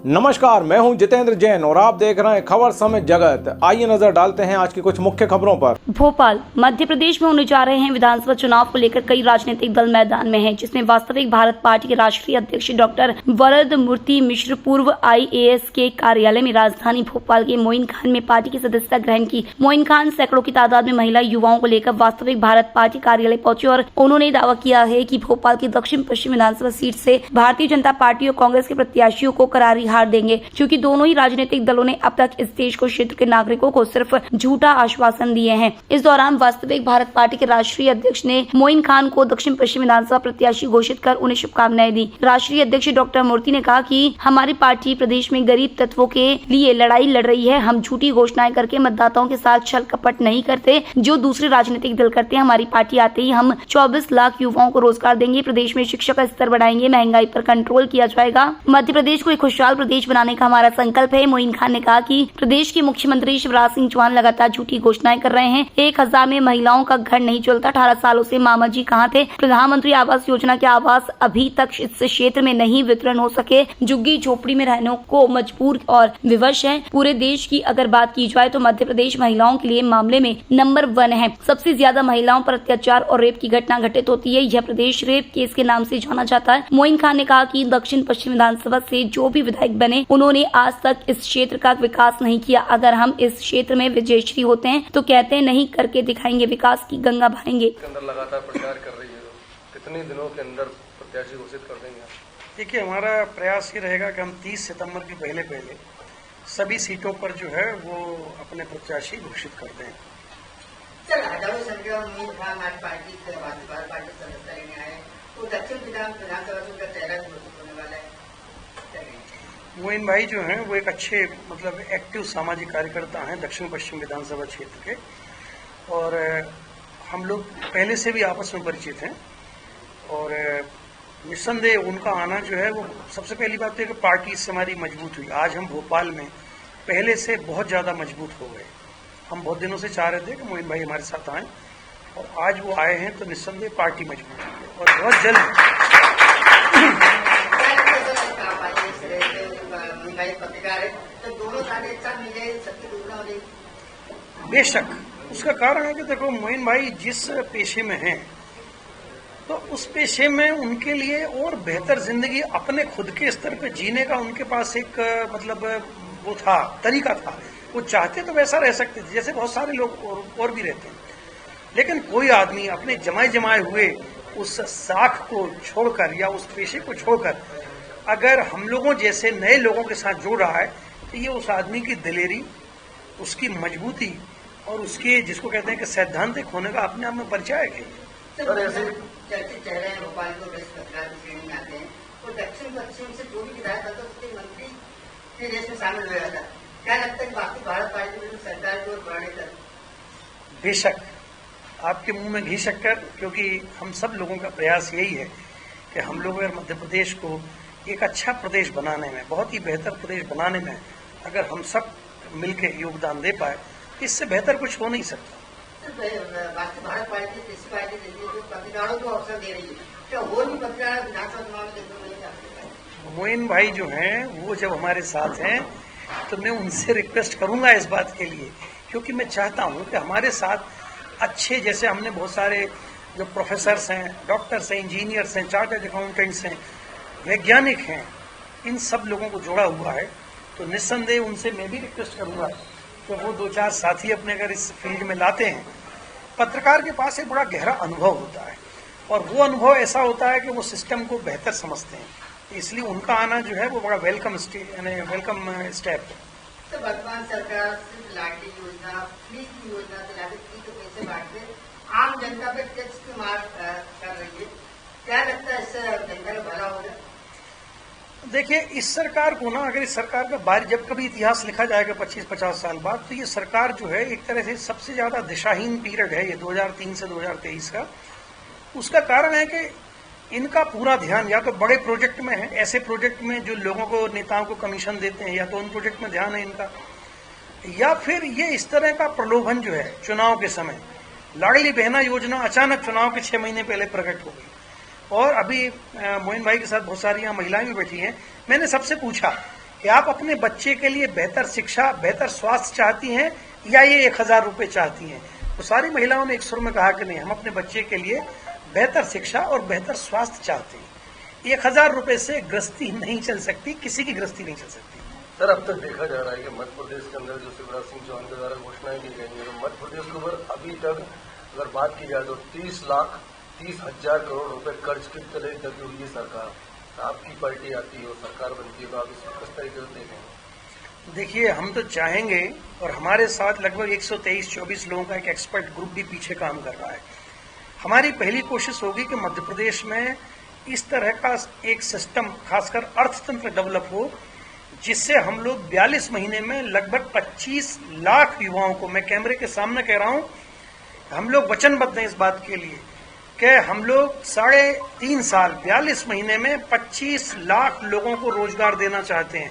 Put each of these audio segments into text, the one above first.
नमस्कार, मैं हूं जितेंद्र जैन और आप देख रहे हैं खबर समय जगत। आइए नजर डालते हैं आज की कुछ मुख्य खबरों पर। भोपाल मध्य प्रदेश में होने जा रहे हैं विधानसभा चुनाव को लेकर कई राजनीतिक दल मैदान में हैं, जिसमें वास्तविक भारत पार्टी के राष्ट्रीय अध्यक्ष डॉक्टर वरद मूर्ति मिश्र पूर्व IAS के कार्यालय में राजधानी भोपाल के मोइन खान में पार्टी की सदस्यता ग्रहण की। मोइन खान सैकड़ों की तादाद में महिला युवाओं को लेकर वास्तविक भारत पार्टी कार्यालय पहुंचे और उन्होंने दावा किया है कि भोपाल की दक्षिण पश्चिम विधानसभा सीट से भारतीय जनता पार्टी और कांग्रेस के प्रत्याशियों को करारी हार देंगे, क्योंकि दोनों ही राजनीतिक दलों ने अब तक इस देश को क्षेत्र के नागरिकों को सिर्फ झूठा आश्वासन दिए हैं। इस दौरान वास्तविक भारत पार्टी के राष्ट्रीय अध्यक्ष ने मोइन खान को दक्षिण पश्चिम विधानसभा प्रत्याशी घोषित कर उन्हें शुभकामनाएं दी। राष्ट्रीय अध्यक्ष डॉक्टर मूर्ति ने कहा कि हमारी पार्टी प्रदेश में गरीब तत्वों के लिए लड़ाई लड़ रही है। हम झूठी घोषणाएं करके मतदाताओं के साथ छल कपट नहीं करते, जो दूसरे राजनीतिक दल करते हैं। हमारी पार्टी आते ही हम 24 लाख युवाओं को रोजगार देंगे, प्रदेश में शिक्षा का स्तर बढ़ाएंगे, महंगाई पर कंट्रोल किया जाएगा, मध्य प्रदेश को एक खुशहाल प्रदेश बनाने का हमारा संकल्प है। मोइन खान ने कहा कि प्रदेश के मुख्यमंत्री शिवराज सिंह चौहान लगातार झूठी घोषणाएं कर रहे हैं। 1000 में महिलाओं का घर नहीं चलता। 18 सालों से मामा जी कहाँ थे? प्रधानमंत्री आवास योजना के आवास अभी तक इस क्षेत्र में नहीं वितरण हो सके। झुग्गी झोपड़ी में रहने को मजबूर और विवश है। पूरे देश की अगर बात की जाए तो मध्य प्रदेश महिलाओं के लिए मामले में नंबर 1 है। सबसे ज्यादा महिलाओं पर अत्याचार और रेप की घटना घटित होती है। यह प्रदेश रेप केस के नाम से जाना जाता है। मोइन खान ने कहा कि दक्षिण पश्चिम विधानसभा से जो भी विधायक बने, उन्होंने आज तक इस क्षेत्र का विकास नहीं किया। अगर हम इस क्षेत्र में विजयश्री होते हैं तो कहते हैं नहीं करके दिखाएंगे, विकास की गंगा बहाएंगे। अंदर लगातार प्रचार कर रही है, कितने दिनों के अंदर प्रत्याशी घोषित कर देंगे? देखिए, हमारा प्रयास ये रहेगा कि हम 30 सितंबर के पहले सभी सीटों पर जो है वो अपने प्रत्याशी घोषित कर दें। सर, हजारों संख्या में मोइन खान आज पार्टी सदस्य लेने आए, तो दक्षिण विधानसभा से उनका चेहरा घोषित होने वाला है। मोइन भाई जो हैं वो एक अच्छे मतलब एक्टिव सामाजिक कार्यकर्ता हैं दक्षिण पश्चिम विधानसभा क्षेत्र के, और हम लोग पहले से भी आपस में परिचित हैं। और निस्संदेह उनका आना जो है वो सबसे पहली बात तो है कि पार्टी इससे हमारी मजबूत हुई। आज हम भोपाल में पहले से बहुत ज़्यादा मजबूत हो गए। हम बहुत दिनों से चाह रहे थे कि मोइन भाई हमारे साथ आएँ, और आज वो आए हैं तो निस्संदेह पार्टी मजबूत हुई है। और बहुत जल्द बेशक उसका कारण है कि देखो, मोइन भाई जिस पेशे में हैं तो उस पेशे में उनके लिए और बेहतर जिंदगी अपने खुद के स्तर पे जीने का उनके पास एक मतलब वो था, तरीका था। वो चाहते तो वैसा रह सकते थे जैसे बहुत सारे लोग और भी रहते हैं, लेकिन कोई आदमी अपने जमाए हुए उस साख को छोड़कर या उस पेशे को छोड़कर अगर हम लोगों जैसे नए लोगों के साथ जुड़ रहा है तो ये उस आदमी की दिलेरी, उसकी मजबूती और उसके जिसको कहते हैं कि सैद्धांतिक होने का अपने आप में परिचय है। सर, ऐसे चर्चित चेहरे हैं भोपाल को बृहस्पति पत्रकार की श्रेणी में आते हैं, तो दक्षिण पश्चिम से जो भी विधायक बनता है उसके मंत्री के रेस में शामिल हो जाता है। क्या लगता है कि बाकी भारत पार्टी में सरकार की ओर बढ़ने कर? बेशक आपके मुंह में घी शक्कर, क्योंकि हम सब लोगों का प्रयास यही है कि हम लोग अगर मध्य प्रदेश को एक अच्छा प्रदेश बनाने में, बहुत ही बेहतर प्रदेश बनाने में अगर हम सब मिलके योगदान दे पाए, इससे बेहतर कुछ हो नहीं सकता। भारत पार्टी कृषि पार्टी जो पत्रकारों को अवसर दे रही है, क्या और भी पत्रकार विधानसभा चुनाव में देखने नहीं चाहते? मोइन भाई जो हैं वो जब हमारे साथ हैं तो मैं उनसे रिक्वेस्ट करूंगा इस बात के लिए, क्योंकि मैं चाहता हूं कि हमारे साथ अच्छे, जैसे हमने बहुत सारे जो प्रोफेसर्स हैं, डॉक्टर्स हैं, इंजीनियर्स हैं, चार्टर्ड अकाउंटेंट्स हैं, वैज्ञानिक हैं, इन सब लोगों को जोड़ा हुआ है। तो निस्संदेह उनसे मैं भी रिक्वेस्ट करूंगा कि वो 2-4 साथी अपने अगर इस फील्ड में लाते हैं। पत्रकार के पास एक बड़ा गहरा अनुभव होता है, और वो अनुभव ऐसा होता है कि वो सिस्टम को बेहतर समझते हैं, इसलिए उनका आना जो है वो बड़ा वेलकम स्टेप है। तो वर्तमान सरकार लाडली योजना, फ्री की योजना से लाडली तो पैसे बांटते आम जनता पे टैक्स की मार कर रही है। क्या लगता है इससे जनता का भला होगा? देखिए, इस सरकार को ना, अगर इस सरकार का बारी जब कभी इतिहास लिखा जाएगा 25-50 साल बाद, तो ये सरकार जो है एक तरह से सबसे ज्यादा दिशाहीन पीरियड है ये 2003 से 2023 का। उसका कारण है कि इनका पूरा ध्यान या तो बड़े प्रोजेक्ट में है, ऐसे प्रोजेक्ट में जो लोगों को, नेताओं को कमीशन देते हैं, या तो उन प्रोजेक्ट में ध्यान है इनका, या फिर ये इस तरह का प्रलोभन जो है चुनाव के समय। लाडली बहना योजना अचानक चुनाव के 6 महीने पहले प्रकट हो गई, और अभी मोइन भाई के साथ बहुत सारी यहाँ महिलाएं भी बैठी हैं। मैंने सबसे पूछा कि कि आप अपने बच्चे के लिए बेहतर शिक्षा, बेहतर स्वास्थ्य चाहती हैं या ये 1000 रुपए चाहती हैं। तो सारी महिलाओं ने एक सुर में कहा कि नहीं, हम अपने बच्चे के लिए बेहतर शिक्षा और बेहतर स्वास्थ्य चाहते हैं। 1000 रुपए से गृहस्थी नहीं चल सकती, किसी की गृहस्थी नहीं चल सकती। सर, अब तक देखा जा रहा है कि मध्य प्रदेश के अंदर जो शिवराज सिंह चौहान के द्वारा घोषणाएं की गई है, मध्य प्रदेश के ऊपर अभी तक अगर बात की जाए तो 30,30,000 करोड़ रुपए कर्ज की तरह दबी हुई है सरकार। आपकी पार्टी आती है और सरकार बनती है तो आप इसको किस तरीके से देखेंगे? देखिए, हम तो चाहेंगे और हमारे साथ लगभग 123-24 लोगों का एक एक्सपर्ट ग्रुप भी पीछे काम कर रहा है। हमारी पहली कोशिश होगी कि मध्य प्रदेश में इस तरह का एक सिस्टम, खासकर अर्थतंत्र डेवलप हो, जिससे हम लोग 42 महीने में लगभग 25 लाख युवाओं को, मैं कैमरे के सामने कह रहा हूं, हम लोग वचनबद्ध हैं इस बात के लिए कि हम लोग 3.5 साल 42 महीने में 25 लाख लोगों को रोजगार देना चाहते हैं।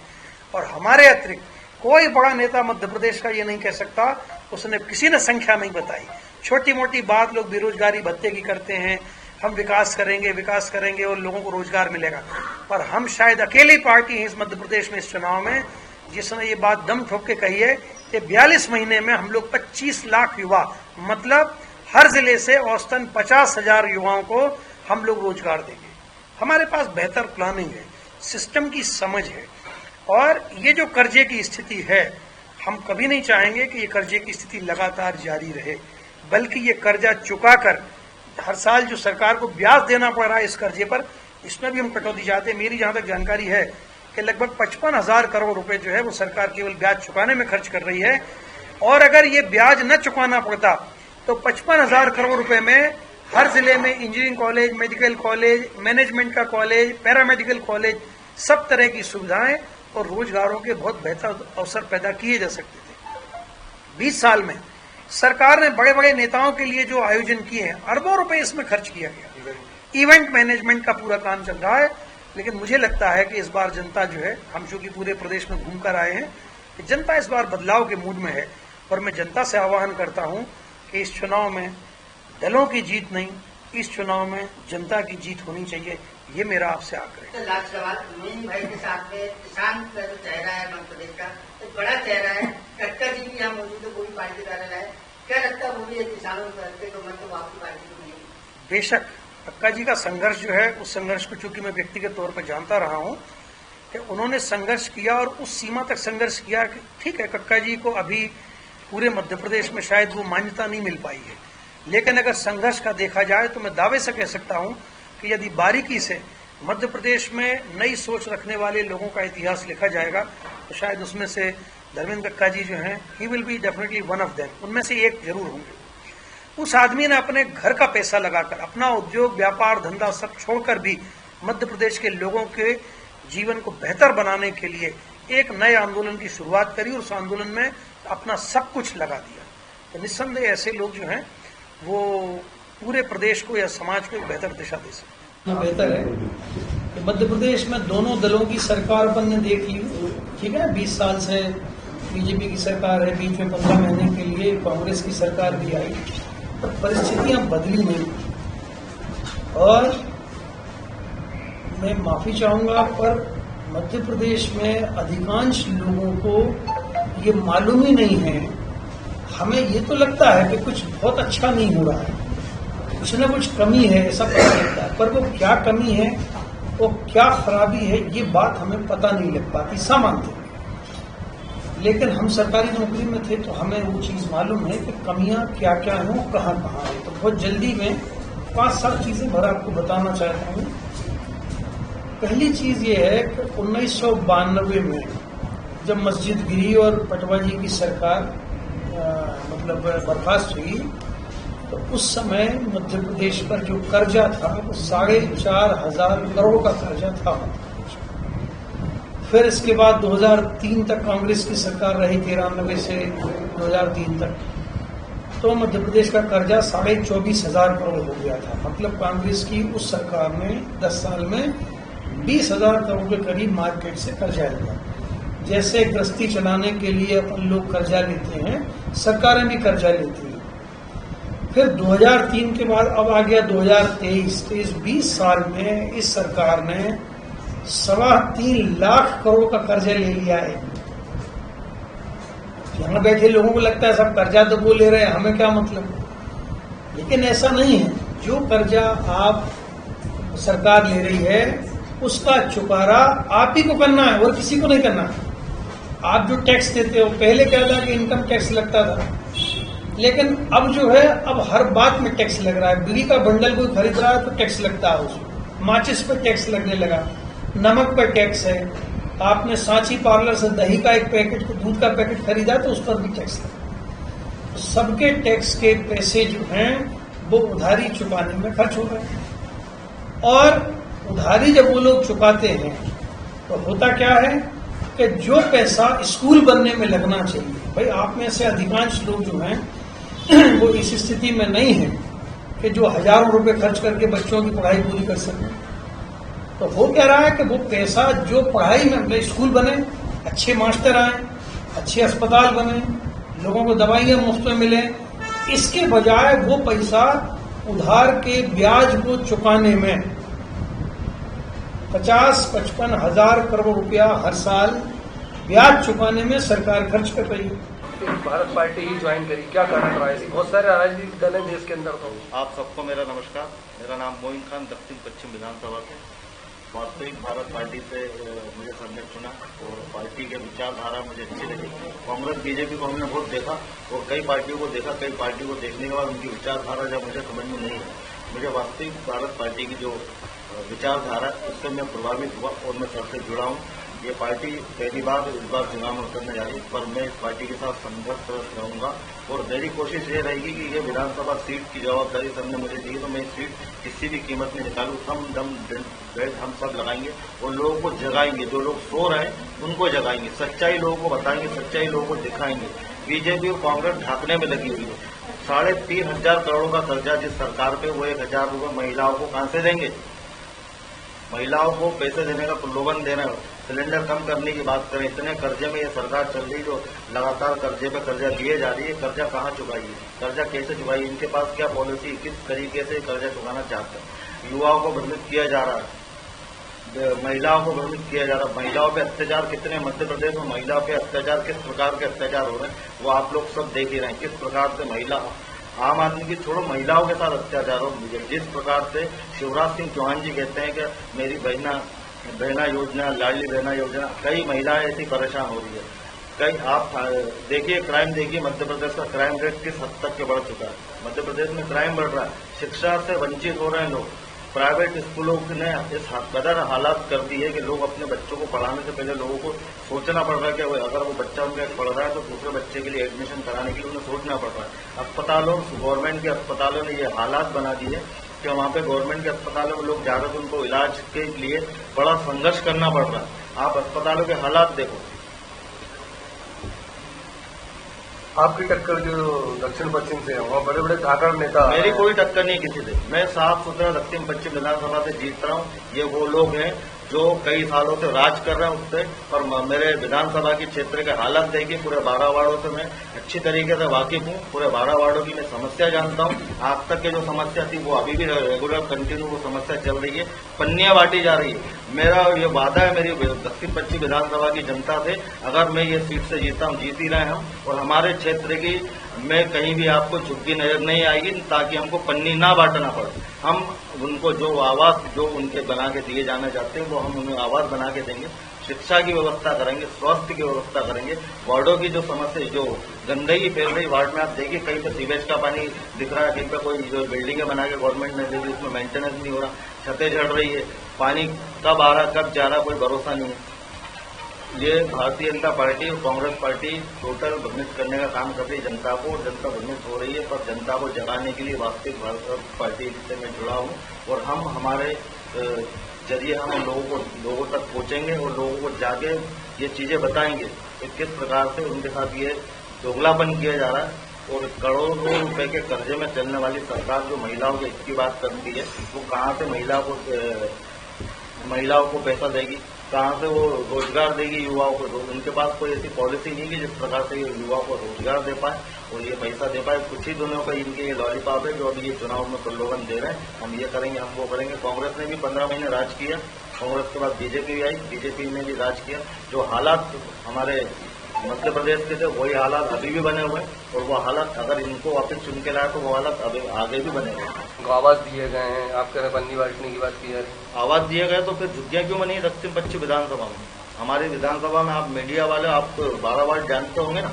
और हमारे अतिरिक्त कोई बड़ा नेता मध्य प्रदेश का ये नहीं कह सकता, उसने किसी ने संख्या नहीं बताई। छोटी मोटी बात लोग बेरोजगारी भत्ते की करते हैं, हम विकास करेंगे और लोगों को रोजगार मिलेगा, पर हम शायद अकेली पार्टी हैं इस मध्य प्रदेश में इस चुनाव में जिसने ये बात दम ठोक के कही है कि 42 महीने में हम लोग 25 लाख युवा, मतलब हर जिले से औसतन 50,000 युवाओं को हम लोग रोजगार देंगे। हमारे पास बेहतर प्लानिंग है, सिस्टम की समझ है, और ये जो कर्जे की स्थिति है, हम कभी नहीं चाहेंगे कि ये कर्जे की स्थिति लगातार जारी रहे, बल्कि ये कर्जा चुकाकर हर साल जो सरकार को ब्याज देना पड़ रहा है इस कर्जे पर, इसमें भी हम कटौती चाहते हैं। मेरी जहां तक जानकारी है कि लगभग 55,000 करोड़ रुपए जो है वो सरकार केवल ब्याज चुकाने में खर्च कर रही है, और अगर ये ब्याज न चुकाना पड़ता तो 55,000 करोड़ रुपए में हर जिले में engineering college, medical college, management का कॉलेज, पैरामेडिकल कॉलेज, सब तरह की सुविधाएं और रोजगारों के बहुत बेहतर अवसर पैदा किए जा सकते थे। 20 साल में सरकार ने बड़े बड़े नेताओं के लिए जो आयोजन किए हैं, अरबों रुपए इसमें खर्च किया गया। इवेंट मैनेजमेंट का पूरा काम चल रहा है, लेकिन मुझे लगता है कि इस बार जनता जो है, हम चूंकि पूरे प्रदेश में घूमकर आए हैं, कि जनता इस बार बदलाव के मूड में है, और मैं जनता से आह्वान करता हूं कि इस चुनाव में दलों की जीत नहीं, इस चुनाव में जनता की जीत होनी चाहिए। ये मेरा आपसे आग्रह है। तो लास्ट सवाल, मोइन भाई के साथ में किसान का जो चेहरा है मध्य प्रदेश का, तो बड़ा चेहरा है, कक्का जी भी यहाँ मौजूद है, पूरी पार्टी के द्वारा है, क्या लगता है वो भी किसानों के तो मन तो आपकी पार्टी को मिलेगी? बेशक कक्का जी का संघर्ष जो है, उस संघर्ष को चूंकि मैं व्यक्तिगत तौर पर जानता रहा हूं कि उन्होंने संघर्ष किया और उस सीमा तक संघर्ष किया कि ठीक है, कक्का जी को अभी पूरे मध्य प्रदेश में शायद वो मान्यता नहीं मिल पाई है, लेकिन अगर संघर्ष का देखा जाए तो मैं दावे से कह सकता हूं कि यदि बारीकी से मध्य प्रदेश में नई सोच रखने वाले लोगों का इतिहास लिखा जाएगा तो शायद उसमें से धर्मेंद्र कक्का जी जो हैं, he will be definitely one of them, उनमें से एक जरूर होंगे। उस आदमी ने अपने घर का पैसा लगाकर, अपना उद्योग, व्यापार, धंधा सब छोड़कर भी मध्य प्रदेश के लोगों के जीवन को बेहतर बनाने के लिए एक नए आंदोलन की शुरुआत करी और उस आंदोलन में अपना सब कुछ लगा दिया। तो निस्संदेह ऐसे लोग जो हैं वो पूरे प्रदेश को या समाज को एक बेहतर दिशा दे सकते हैं। बेहतर है कि मध्य प्रदेश में दोनों दलों की सरकार अपन ने देख ली, ठीक है, 20 साल से बीजेपी की सरकार है, बीच में 15 महीने के लिए कांग्रेस की सरकार भी आई, तो परिस्थितियां बदली नहीं। और मैं माफी चाहूंगा, पर मध्य प्रदेश में अधिकांश लोगों को ये मालूम ही नहीं है। हमें ये तो लगता है कि कुछ बहुत अच्छा नहीं हो रहा है, कुछ न कुछ कमी है, ऐसा पता लगता है, पर वो क्या कमी है, वो क्या खराबी है, ये बात हमें पता नहीं लग पाती, सामान्य। लेकिन हम सरकारी नौकरी में थे तो हमें वो चीज मालूम है कि कमियां क्या क्या हैं, कहाँ कहाँ है। तो बहुत जल्दी में 5-7 चीजें भर आपको बताना चाहता हूँ। पहली चीज ये है कि 1992 में जब मस्जिद गिरी और पटवा जी की सरकार मतलब बर्खास्त हुई, तो उस समय मध्य प्रदेश पर जो कर्जा था वो 4,500 करोड़ का कर्जा था। फिर इसके बाद 2003 तक कांग्रेस की सरकार रही, 93 से 2003 तक, तो मध्य प्रदेश का कर्जा 24,500 करोड़ हो गया था। मतलब कांग्रेस की उस सरकार ने 10 साल में 20,000 करोड़ के करीब मार्केट से कर्जा लिया। जैसे गृहस्थी चलाने के लिए अपन लोग कर्जा लेते हैं, सरकारें भी कर्जा लेती हैं। फिर 2003 के बाद अब आ गया 2023, तो इस 20 साल में इस सरकार ने 3.25 लाख करोड़ का कर्जा ले लिया है। यहाँ बैठे लोगों को लगता है सब कर्जा तो वो ले रहे हैं, हमें क्या मतलब, लेकिन ऐसा नहीं है। जो कर्जा आप सरकार ले रही है उसका चुकारा आप ही को करना है और किसी को नहीं करना है। आप जो टैक्स देते हो, पहले क्या था कि इनकम टैक्स लगता था, लेकिन अब जो है अब हर बात में टैक्स लग रहा है। बीड़ी का बंडल कोई खरीद रहा है तो टैक्स लगता है उसमें, माचिस पर टैक्स लगने लगा, नमक पर टैक्स है, आपने सांची पार्लर से दही का एक पैकेट, दूध का पैकेट खरीदा तो उस पर भी टैक्स लगा। तो सबके टैक्स के पैसे जो हैं वो उधारी चुकाने में खर्च हो रहे हैं। और उधारी जब वो लोग चुकाते हैं तो होता क्या है कि जो पैसा स्कूल बनने में लगना चाहिए, भाई आप में से अधिकांश लोग जो हैं वो इस स्थिति में नहीं है कि जो हजारों रुपए खर्च करके बच्चों की पढ़ाई पूरी कर सकें। तो वो कह रहा है कि वो पैसा जो पढ़ाई में, स्कूल बने, अच्छे मास्टर आए, अच्छे अस्पताल बने, लोगों को दवाइयां मुफ्त में मिले, इसके बजाय वो पैसा उधार के ब्याज को चुकाने में 50-55 हजार करोड़ रुपया हर साल ब्याज चुकाने में सरकार खर्च कर रही है। भारत पार्टी ही ज्वाइन करी, क्या कारण रहा है? बहुत सारे राजनीतिक दल हैं देश के अंदर। तो आप सबको मेरा नमस्कार। मेरा नाम मोइन खान, दक्षिण पश्चिम विधानसभा से। वास्तविक भारत पार्टी से मुझे सबने चुना और पार्टी के विचारधारा मुझे अच्छी लगी। कांग्रेस बीजेपी को हमने बहुत देखा और कई पार्टियों को देखा, कई पार्टियों को देखने के बाद उनकी विचारधारा जब मुझे समझ में नहीं है, मुझे वास्तविक भारत पार्टी की जो विचारधारा उससे मैं प्रभावित हुआ और मैं सबसे जुड़ा हूँ। ये पार्टी पहली बार इस बार चुनाव में उतरने जा रही है, पर मैं इस पार्टी के साथ संघर्ष रहूंगा और मेरी कोशिश ये रहेगी कि ये विधानसभा सीट की जवाबदारी सबने मुझे दी तो मैं इस सीट किसी भी कीमत में निकालूं। हम दम बेड हम सब लगाएंगे और लोगों को जगाएंगे। जो लोग सो रहे हैं उनको जगाएंगे, सच्चाई लोगों को बताएंगे, सच्चाई लोगों को दिखाएंगे। बीजेपी और कांग्रेस ढांकने में लगी हुई है। 3.5 करोड़ का कर्जा जिस सरकार पे, वो 1,000 रुपये महिलाओं को कहां से देंगे? महिलाओं को पैसे देने का प्रलोभन देना, सिलेंडर कम करने की बात करें, इतने कर्जे में ये सरकार चल रही जो लगातार कर्जे पे कर्जा लिए जा रही है। कर्जा कहाँ चुकाइए, कर्जा कैसे चुकाइए, इनके पास क्या पॉलिसी, किस तरीके से कर्जा चुकाना चाहते हैं? युवाओं को भ्रमित किया जा रहा है, महिलाओं को भ्रमित किया जा रहा है। महिलाओं पे अत्याचार कितने मध्य प्रदेश में महिलाओं पे अत्याचार, किस प्रकार के अत्याचार हो रहे हैं वो आप लोग सब देख ही रहे हैं। किस प्रकार से महिला, आम आदमी की छोड़ो, महिलाओं के साथ अत्याचार हो। जिस प्रकार से शिवराज सिंह चौहान जी कहते हैं कि मेरी बहना योजना, लाडली बहना योजना, कई महिलाएं ऐसी परेशान हो रही है। कई आप देखिए, क्राइम देखिए, मध्य प्रदेश का क्राइम रेट किस हद तक के बढ़ चुका है। मध्य प्रदेश में क्राइम बढ़ रहा है, शिक्षा से वंचित हो रहे हैं लोग। प्राइवेट स्कूलों ने इस कदर हालात कर दी है कि लोग अपने बच्चों को पढ़ाने से पहले लोगों को सोचना पड़ रहा है कि अगर वो बच्चा उनका पढ़ रहा है तो दूसरे बच्चे के लिए एडमिशन कराने के लिए उन्हें सोचना पड़ रहा है। अस्पतालों, गवर्नमेंट के अस्पतालों ने ये हालात बना दिए कि वहाँ पे गवर्नमेंट के अस्पतालों में लोग जा रहे थे, उनको इलाज के लिए बड़ा संघर्ष करना पड़ रहा है। आप अस्पतालों के हालात देखो। आपकी टक्कर जो दक्षिण पश्चिम से है, वहाँ बड़े बड़े धाकड़ नेता। मेरी कोई टक्कर नहीं किसी से। मैं साफ सुथरा दक्षिण पश्चिम विधानसभा से जीत रहा हूँ। ये वो लोग हैं जो कई सालों से राज कर रहे हैं उससे, और मेरे विधानसभा की क्षेत्र के हालात देखिए। पूरे 12 वार्डों से मैं अच्छी तरीके से वाकिफ हूँ। पूरे 12 वार्डों की मैं समस्या जानता हूँ। आज तक के जो समस्या थी वो अभी भी रेगुलर कंटिन्यू वो समस्या चल रही है, पन्नियां बांटी जा रही है। मेरा ये वादा है मेरी दक्षिण पश्चिम विधानसभा की जनता से, अगर मैं ये सीट से जीता हूँ, जीत ही रहे हम, और हमारे क्षेत्र की में कहीं भी आपको झुग्गी नजर नहीं आएगी, ताकि हमको पन्नी ना बांटना पड़े। हम उनको जो आवास जो उनके बना के दिए जाना चाहते हैं वो हम उन्हें आवास बना के देंगे। शिक्षा की व्यवस्था करेंगे, स्वास्थ्य की व्यवस्था करेंगे। वार्डों की जो समस्या, जो गंदगी फैल रही वार्ड में, आप देखिए कहीं पे सीवेज का पानी दिख रहा है, कहीं पे कोई जो बिल्डिंगें बना के गवर्नमेंट ने दे दी, उसमें मेंटेनेंस नहीं हो रहा, छतें झड़ रही है, पानी कब आ रहा कब जा रहा कोई भरोसा नहीं है। ये भारतीय जनता पार्टी और कांग्रेस पार्टी टोटल भ्रमित करने का काम कर रही है जनता को, और जनता भ्रमित हो रही है। पर जनता को जगाने के लिए वास्तविक भारत पार्टी से मैं जुड़ा हूँ, और हम हमारे जरिए हम लोगों तक पहुंचेंगे और लोगों को जाके ये चीजें बताएंगे कि किस प्रकार से उनके साथ ये दोगलापन किया जा रहा है। और करोड़ों रुपए के कर्जे में चलने वाली सरकार जो महिलाओं के हित की बात करती है, वो कहाँ से महिलाओं को पैसा देगी, कहाँ से वो रोजगार देगी युवाओं को? उनके पास कोई ऐसी पॉलिसी नहीं कि जिस प्रकार से ये युवाओं को रोजगार दे पाए और ये पैसा दे पाए। कुछ ही दिनों का इनके ये लॉलीपॉप है जो अभी ये चुनाव में प्रलोभन दे रहे हैं, हम ये करेंगे, हम वो करेंगे। कांग्रेस ने भी 15 महीने राज किया, कांग्रेस के बाद बीजेपी आई, बीजेपी ने भी राज किया। जो हालात हमारे मध्य प्रदेश के थे वही हालात अभी भी बने हुए हैं और वो हालात अगर इनको वापस चुन के लाए तो वो हालात अभी आगे भी बने हुए। आवाज दिए गए हैं, आप कह रहे बंदी बांटने की बात की जा रही है। आवाज दिए गए तो फिर झुग्गियां क्यों बनी दक्षिण पश्चिम विधानसभा में? हमारी विधानसभा में आप मीडिया वाले आप 12 वार्ड जानते होंगे ना,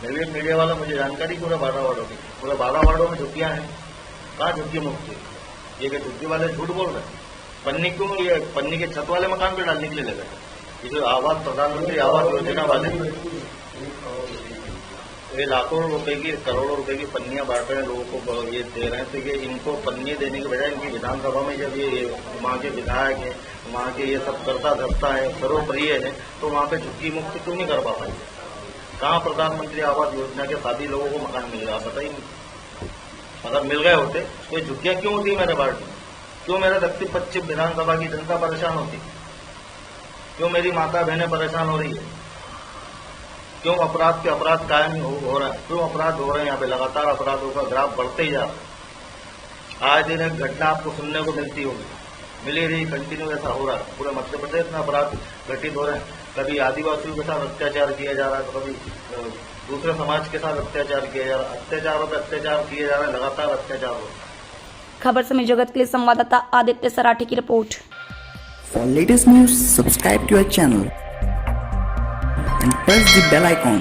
मैं भी मीडिया वाला, मुझे जानकारी पूरे 12 वार्डों की, पूरे 12 वार्डों में झुग्गियां हैं। कहाँ झुग्गी मुक्त है? ये कि झुग्गी वाले झूठ बोल रहे हैं। पन्नी क्यों, ये पन्नी के छत वाले मकान पे डालने के लिए लगे। ये जो आवास प्रधानमंत्री आवास योजना वाले ये लाखों रुपए की, करोड़ों रुपए की पन्नियां बांट रहे हैं लोगों को, ये दे रहे हैं। तो ये इनको पन्नी देने के बजाय इनकी विधानसभा में जब ये वहाँ के विधायक है, वहाँ के ये सब करता धरता है, सर्वप्रिय है, तो वहाँ पे झुग्गी मुक्त क्यों नहीं कर पा पाए? कहाँ प्रधानमंत्री आवास योजना के सभी लोगों को मकान मिल गया? बताइए। अगर मिल गए होते तो ये झुग्गियां क्यों होती मेरे वार्ड में? क्यों मेरे दक्षिण पश्चिम विधानसभा की जनता परेशान होती? क्यों मेरी माता बहनें परेशान हो रही है? क्यों अपराध के अपराध कायम हो रहे हैं? क्यों अपराध हो रहे हैं? यहाँ पे लगातार अपराधों का ग्राफ बढ़ते ही जा रहा है। आए दिन एक घटना आपको सुनने को मिलती होगी, मिली रही, कंटिन्यू ऐसा हो रहा है। पूरे मध्य प्रदेश में अपराध घटित हो रहे हैं। कभी आदिवासियों के साथ अत्याचार किया जा रहा है, तो कभी दूसरे समाज के साथ अत्याचार किया जा रहा है। अत्याचारों पर अत्याचार किए जा रहे हैं, लगातार अत्याचार हो रहे हैं। खबर समय जगत के लिए संवाददाता आदित्य सराठी की report. For latest news, subscribe to our channel and press the bell icon